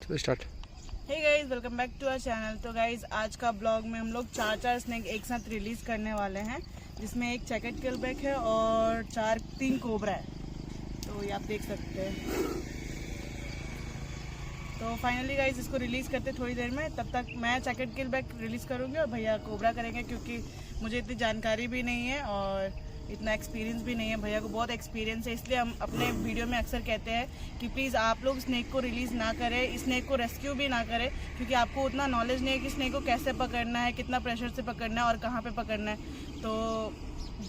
Start. Hey guys, welcome back to our channel. तो guys, आज का ब्लॉग में हम लोग चार स्नेक एक साथ रिलीज करने वाले हैं, जिसमें एक चेकेट किलबैक है और तीन कोबरा है। तो ये आप देख सकते हैं। तो फाइनली गाइस इसको रिलीज करते थोड़ी देर में। तब तक मैं चेकेट किलबैक रिलीज करूँगी और भैया कोबरा करेंगे, क्योंकि मुझे इतनी जानकारी भी नहीं है और इतना एक्सपीरियंस भी नहीं है। भैया को बहुत एक्सपीरियंस है, इसलिए हम अपने वीडियो में अक्सर कहते हैं कि प्लीज़ आप लोग स्नेक को रिलीज़ ना करें, स्नेक को रेस्क्यू भी ना करें, क्योंकि आपको उतना नॉलेज नहीं है कि स्नेक को कैसे पकड़ना है, कितना प्रेशर से पकड़ना है और कहाँ पे पकड़ना है। तो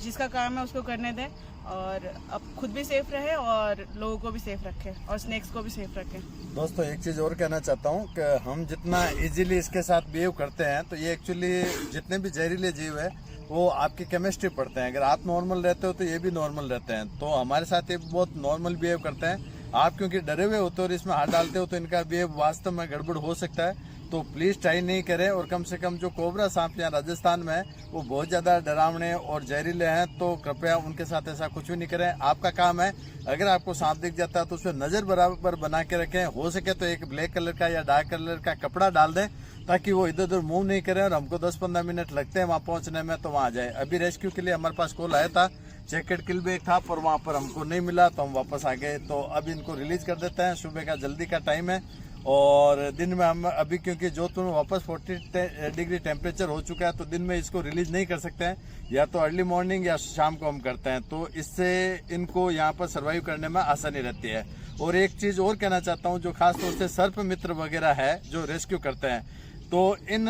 जिसका काम है उसको करने दें और अब खुद भी सेफ रहे और लोगों को भी सेफ रखें और स्नेक्स को भी सेफ रखें। दोस्तों, एक चीज़ और कहना चाहता हूँ कि हम जितना इजीली इसके साथ बिहेव करते हैं, तो ये एक्चुअली जितने भी जहरीले जीव है वो आपकी केमिस्ट्री पढ़ते हैं। अगर आप नॉर्मल रहते हो तो ये भी नॉर्मल रहते हैं। तो हमारे साथ ये बहुत नॉर्मल बिहेव करते हैं। आप क्योंकि डरे हुए होते हो और इसमें हाथ डालते हो तो इनका बिहेव वास्तव में गड़बड़ हो सकता है। तो प्लीज़ ट्राई नहीं करें। और कम से कम जो कोबरा सांप यहाँ राजस्थान में है वो बहुत ज़्यादा डरावने और जहरीले हैं, तो कृपया उनके साथ ऐसा कुछ भी नहीं करें। आपका काम है, अगर आपको सांप दिख जाता है तो उसमें नज़र बराबर बना के रखें। हो सके तो एक ब्लैक कलर का या डार्क कलर का कपड़ा डाल दें, ताकि वो इधर उधर मूव नहीं करें। और हमको 10-15 मिनट लगते हैं वहाँ पहुँचने में, तो वहाँ आ जाए। अभी रेस्क्यू के लिए हमारे पास कॉल आया था, चेकेट किलबैक था, पर वहाँ पर हमको नहीं मिला तो हम वापस आ गए। तो अब इनको रिलीज कर देते हैं। सुबह का जल्दी का टाइम है और दिन में हम अभी, क्योंकि जोधपुर में वापस 40 डिग्री टेम्परेचर हो चुका है, तो दिन में इसको रिलीज नहीं कर सकते हैं। या तो अर्ली मॉर्निंग या शाम को हम करते हैं, तो इससे इनको यहाँ पर सर्वाइव करने में आसानी रहती है। और एक चीज़ और कहना चाहता हूँ, जो खास तौर से सर्प मित्र वगैरह है जो रेस्क्यू करते हैं, तो इन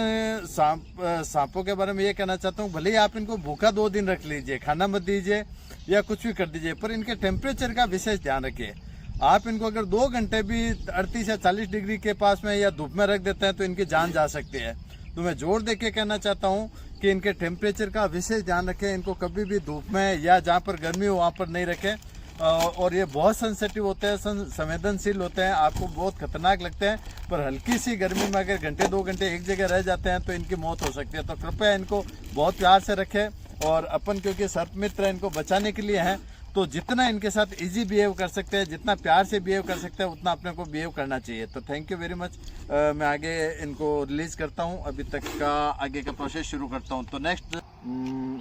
सांपों के बारे में ये कहना चाहता हूँ, भले ही आप इनको भूखा 2 दिन रख लीजिए, खाना मत दीजिए या कुछ भी कर दीजिए, पर इनके टेम्परेचर का विशेष ध्यान रखिए। आप इनको अगर 2 घंटे भी 38 या 40 डिग्री के पास में या धूप में रख देते हैं तो इनकी जान जा सकती है। तो मैं जोर दे के कहना चाहता हूँ कि इनके टेम्परेचर का विशेष ध्यान रखें। इनको कभी भी धूप में या जहाँ पर गर्मी हो वहाँ पर नहीं रखें। और ये बहुत सेंसिटिव होते हैं, संवेदनशील होते हैं, आपको बहुत खतरनाक लगते हैं, पर हल्की सी गर्मी में अगर घंटे 2 घंटे एक जगह रह जाते हैं तो इनकी मौत हो सकती है। तो कृपया इनको बहुत प्यार से रखें। और अपन क्योंकि सर्प मित्र इनको बचाने के लिए हैं, तो जितना इनके साथ इजी बिहेव कर सकते हैं, जितना प्यार से बिहेव कर सकते हैं, उतना अपने को बिहेव करना चाहिए। तो थैंक यू वेरी मच। मैं आगे इनको रिलीज करता हूँ, अभी तक का आगे का प्रोसेस शुरू करता हूँ। तो नेक्स्ट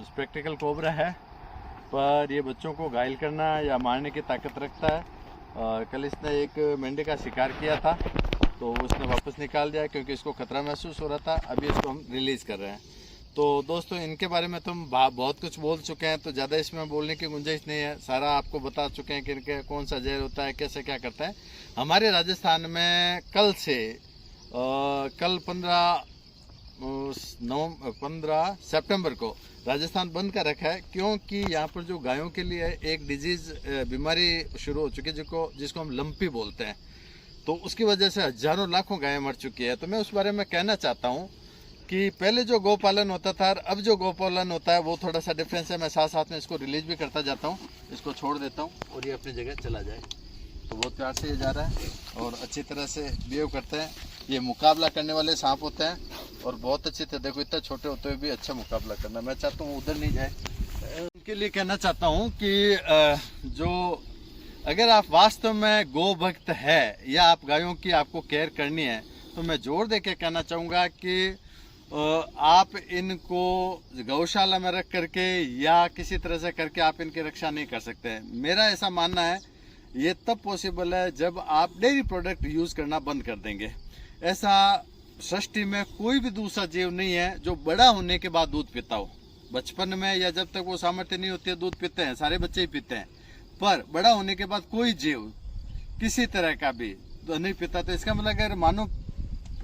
स्पेक्टिकल कोबरा है, पर ये बच्चों को घायल करना या मारने की ताकत रखता है। कल इसने एक मेंढे का शिकार किया था, तो उसने वापस निकाल दिया क्योंकि इसको खतरा महसूस हो रहा था। अभी इसको हम रिलीज कर रहे हैं। तो दोस्तों, इनके बारे में तो हम बहुत कुछ बोल चुके हैं, तो ज़्यादा इसमें बोलने की गुंजाइश नहीं है। सारा आपको बता चुके हैं कि इनके कौन सा जहर होता है, कैसे क्या करता है। हमारे राजस्थान में कल से कल 15 सितंबर को राजस्थान बंद कर रखा है, क्योंकि यहाँ पर जो गायों के लिए एक डिजीज़ बीमारी शुरू हो चुकी है, जिसको हम लंपी बोलते हैं। तो उसकी वजह से हजारों लाखों गायें मर चुकी है। तो मैं उस बारे में कहना चाहता हूँ कि पहले जो गौपालन होता था और अब जो गौपालन होता है वो थोड़ा सा डिफरेंस है। मैं साथ साथ में इसको रिलीज भी करता जाता हूँ, इसको छोड़ देता हूँ और ये अपनी जगह चला जाए। तो बहुत प्यार से ये जा रहा है और अच्छी तरह से बिहेव करते हैं। ये मुकाबला करने वाले सांप होते हैं और बहुत अच्छी तरह, देखो इतना छोटे होते हुए भी अच्छा मुकाबला करना। मैं चाहता हूँ उधर नहीं जाए। उनके लिए कहना चाहता हूँ कि जो अगर आप वास्तव में गौ भक्त है या आप गायों की आपको केयर करनी है, तो मैं जोर दे के कहना चाहूँगा कि आप इनको गौशाला में रख करके या किसी तरह से करके आप इनकी रक्षा नहीं कर सकते हैं। मेरा ऐसा मानना है ये तब पॉसिबल है जब आप डेयरी प्रोडक्ट यूज़ करना बंद कर देंगे। ऐसा सृष्टि में कोई भी दूसरा जीव नहीं है जो बड़ा होने के बाद दूध पीता हो। बचपन में या जब तक वो सामर्थ्य नहीं होती है दूध पीते हैं, सारे बच्चे ही पीते हैं, पर बड़ा होने के बाद कोई जीव किसी तरह का भी नहीं पीता। तो इसका मतलब अगर मानो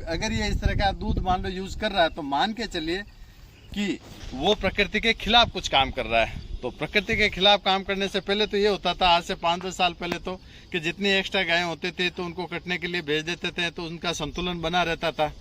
अगर ये इस तरह का दूध मान लो यूज कर रहा है, तो मान के चलिए कि वो प्रकृति के खिलाफ कुछ काम कर रहा है। तो प्रकृति के खिलाफ काम करने से पहले तो ये होता था, आज से 5-10 साल पहले, तो कि जितनी एक्स्ट्रा गायें होती थी तो उनको कटने के लिए भेज देते थे, तो उनका संतुलन बना रहता था।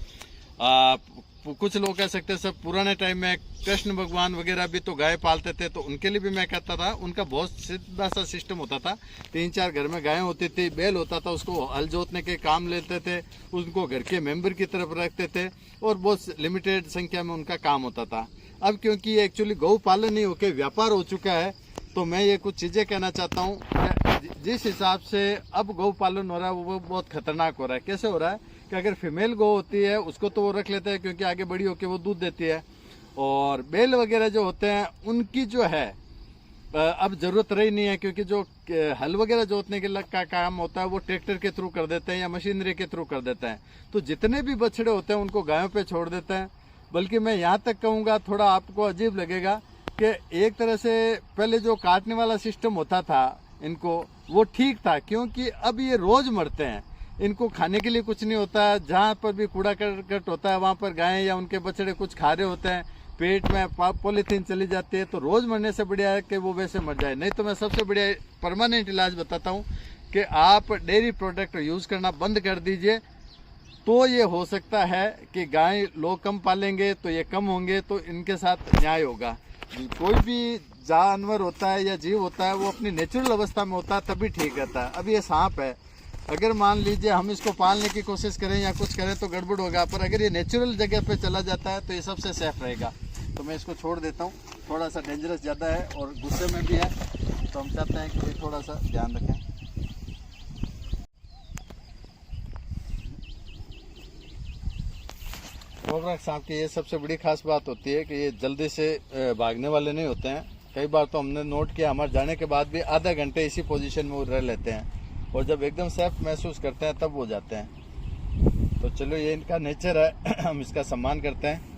कुछ लोग कह सकते हैं सब पुराने टाइम में कृष्ण भगवान वगैरह भी तो गाय पालते थे, तो उनके लिए भी मैं कहता था उनका बहुत सीधा सा सिस्टम होता था। 3-4 घर में गायें होती थी, बैल होता था, उसको हल जोतने के काम लेते थे, उनको घर के मेंबर की तरफ रखते थे और बहुत लिमिटेड संख्या में उनका काम होता था। अब क्योंकि ये एक्चुअली गौ पालन नहीं होकर व्यापार हो चुका है, तो मैं ये कुछ चीज़ें कहना चाहता हूँ। जिस हिसाब से अब गौ पालन हो रहा है वो बहुत खतरनाक हो रहा है। कैसे हो रहा है कि अगर फीमेल गौ होती है उसको तो वो रख लेते हैं क्योंकि आगे बड़ी होकर वो दूध देती है, और बैल वगैरह जो होते हैं उनकी जो है अब ज़रूरत रही नहीं है, क्योंकि जो हल वगैरह जोतने के लग का काम होता है वो ट्रैक्टर के थ्रू कर देते हैं या मशीनरी के थ्रू कर देते हैं। तो जितने भी बछड़े होते हैं उनको गायों पे छोड़ देते हैं। बल्कि मैं यहाँ तक कहूँगा, थोड़ा आपको अजीब लगेगा कि एक तरह से पहले जो काटने वाला सिस्टम होता था इनको, वो ठीक था, क्योंकि अब ये रोज़ मरते हैं, इनको खाने के लिए कुछ नहीं होता। जहाँ पर भी कूड़ा करकट होता है वहाँ पर गायें या उनके बछड़े कुछ खा रहे होते हैं, पेट में पॉलीथीन चली जाती है। तो रोज़ मरने से बढ़िया है कि वो वैसे मर जाए। नहीं तो मैं सबसे बढ़िया परमानेंट इलाज बताता हूँ कि आप डेयरी प्रोडक्ट यूज़ करना बंद कर दीजिए। तो ये हो सकता है कि गाय लोग कम पालेंगे तो ये कम होंगे, तो इनके साथ न्याय होगा। कोई भी जानवर होता है या जीव होता है वो अपनी नेचुरल अवस्था में होता है तभी ठीक रहता है। अब ये सांप है, अगर मान लीजिए हम इसको पालने की कोशिश करें या कुछ करें तो गड़बड़ होगा, पर अगर ये नेचुरल जगह पे चला जाता है तो ये सबसे सेफ रहेगा। तो मैं इसको छोड़ देता हूँ। थोड़ा सा डेंजरस ज़्यादा है और गुस्से में भी है, तो हम चाहते हैं कि थोड़ा सा ध्यान रखें। कोबरा सांप की ये सबसे बड़ी खास बात होती है कि ये जल्दी से भागने वाले नहीं होते हैं। कई बार तो हमने नोट किया, हमारे जाने के बाद भी आधा घंटे इसी पोजीशन में वो रह लेते हैं, और जब एकदम सेफ महसूस करते हैं तब वो जाते हैं। तो चलो, ये इनका नेचर है, हम इसका सम्मान करते हैं।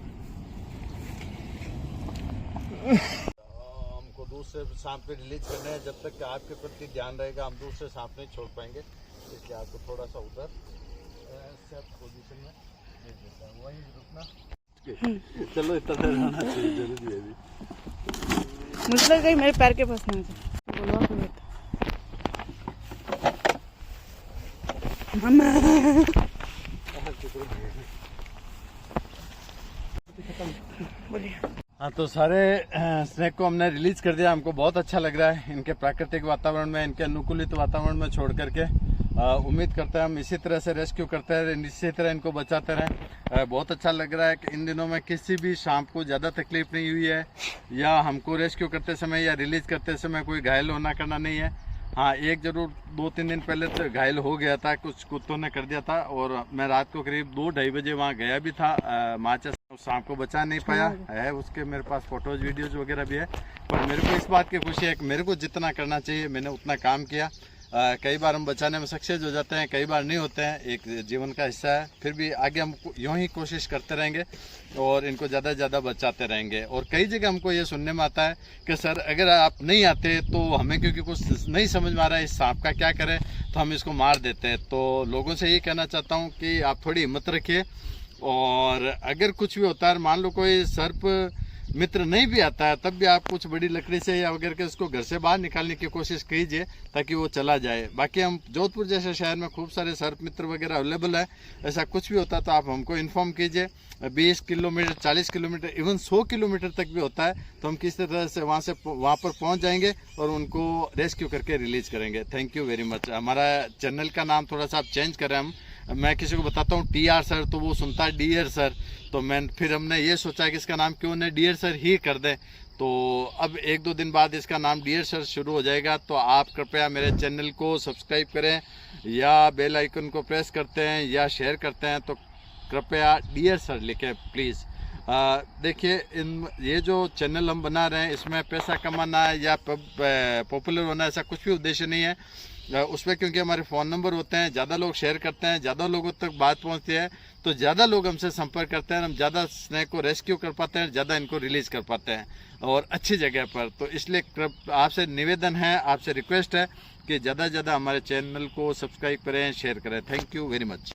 हमको दूसरे सांप पे रिलीज करने हैं, जब तक कि आपके प्रति ध्यान रहेगा हम दूसरे सांप नहीं छोड़ पाएंगे, इसलिए आपको थोड़ा सा उधर सेफ पोजीशन में भेज देता हूं। वहीं रुकना। चलो, इतना देर रहना चाहिए, जरूरी है अभी। मुझे लगा मेरे पैर के पास नहीं बोलो बोलिए। हाँ, तो सारे स्नेक को हमने रिलीज कर दिया। हमको बहुत अच्छा लग रहा है इनके प्राकृतिक वातावरण में, इनके अनुकूलित वातावरण में छोड़ करके। उम्मीद करते हैं हम इसी तरह से रेस्क्यू करते रहें, इसी तरह इनको बचाते रहें। बहुत अच्छा लग रहा है कि इन दिनों में किसी भी सांप को ज़्यादा तकलीफ नहीं हुई है, या हमको रेस्क्यू करते समय या रिलीज करते समय कोई घायल होना करना नहीं है। हाँ, एक जरूर 2-3 दिन पहले तो घायल हो गया था, कुछ कुत्तों ने कर दिया था, और मैं रात को करीब 2-2:30 बजे वहाँ गया भी था। माचिस उस सांप को बचा नहीं पाया है, उसके मेरे पास फोटोज वीडियोज वगैरह भी है। पर मेरे को इस बात की खुशी है कि मेरे को जितना करना चाहिए मैंने उतना काम किया। कई बार हम बचाने में सक्सेस हो जाते हैं, कई बार नहीं होते हैं, एक जीवन का हिस्सा है। फिर भी आगे हम यूँ ही कोशिश करते रहेंगे और इनको ज़्यादा से ज़्यादा बचाते रहेंगे। और कई जगह हमको ये सुनने में आता है कि सर अगर आप नहीं आते तो हमें, क्योंकि कुछ नहीं समझ में आ रहा है इस सांप का क्या करें, तो हम इसको मार देते हैं। तो लोगों से यही कहना चाहता हूँ कि आप थोड़ी हिम्मत रखिए, और अगर कुछ भी होता है, मान लो कोई सर्प मित्र नहीं भी आता है, तब भी आप कुछ बड़ी लकड़ी से या वगैरह के उसको घर से बाहर निकालने की कोशिश कीजिए ताकि वो चला जाए। बाकी हम जोधपुर जैसे शहर में खूब सारे सर्प मित्र वगैरह अवेलेबल है। ऐसा कुछ भी होता है तो आप हमको इन्फॉर्म कीजिए। 20 किलोमीटर, 40 किलोमीटर, इवन 100 किलोमीटर तक भी होता है तो हम किस तरह से वहाँ पर पहुँच जाएंगे और उनको रेस्क्यू करके रिलीज करेंगे। Thank you very much. हमारा चैनल का नाम थोड़ा सा आप चेंज करें। मैं किसी को बताता हूँ TR सर, तो वो सुनता है डियर सर, तो फिर हमने ये सोचा कि इसका नाम क्यों न डियर सर ही कर दें। तो अब 1-2 दिन बाद इसका नाम डियर सर शुरू हो जाएगा। तो आप कृपया मेरे चैनल को सब्सक्राइब करें, या बेल आइकन को प्रेस करते हैं या शेयर करते हैं, तो कृपया डियर सर लिखें प्लीज़। देखिए, ये जो चैनल हम बना रहे हैं इसमें पैसा कमाना या पॉपुलर होना ऐसा कुछ भी उद्देश्य नहीं है उसमें, क्योंकि हमारे फ़ोन नंबर होते हैं, ज़्यादा लोग शेयर करते हैं, ज़्यादा लोगों तक बात पहुंचती है, तो ज़्यादा लोग हमसे संपर्क करते हैं, हम ज़्यादा स्नेक को रेस्क्यू कर पाते हैं, ज़्यादा इनको रिलीज़ कर पाते हैं और अच्छी जगह पर। तो इसलिए आपसे निवेदन है, आपसे रिक्वेस्ट है कि ज़्यादा से ज़्यादा हमारे चैनल को सब्सक्राइब करें, शेयर करें। Thank you very much.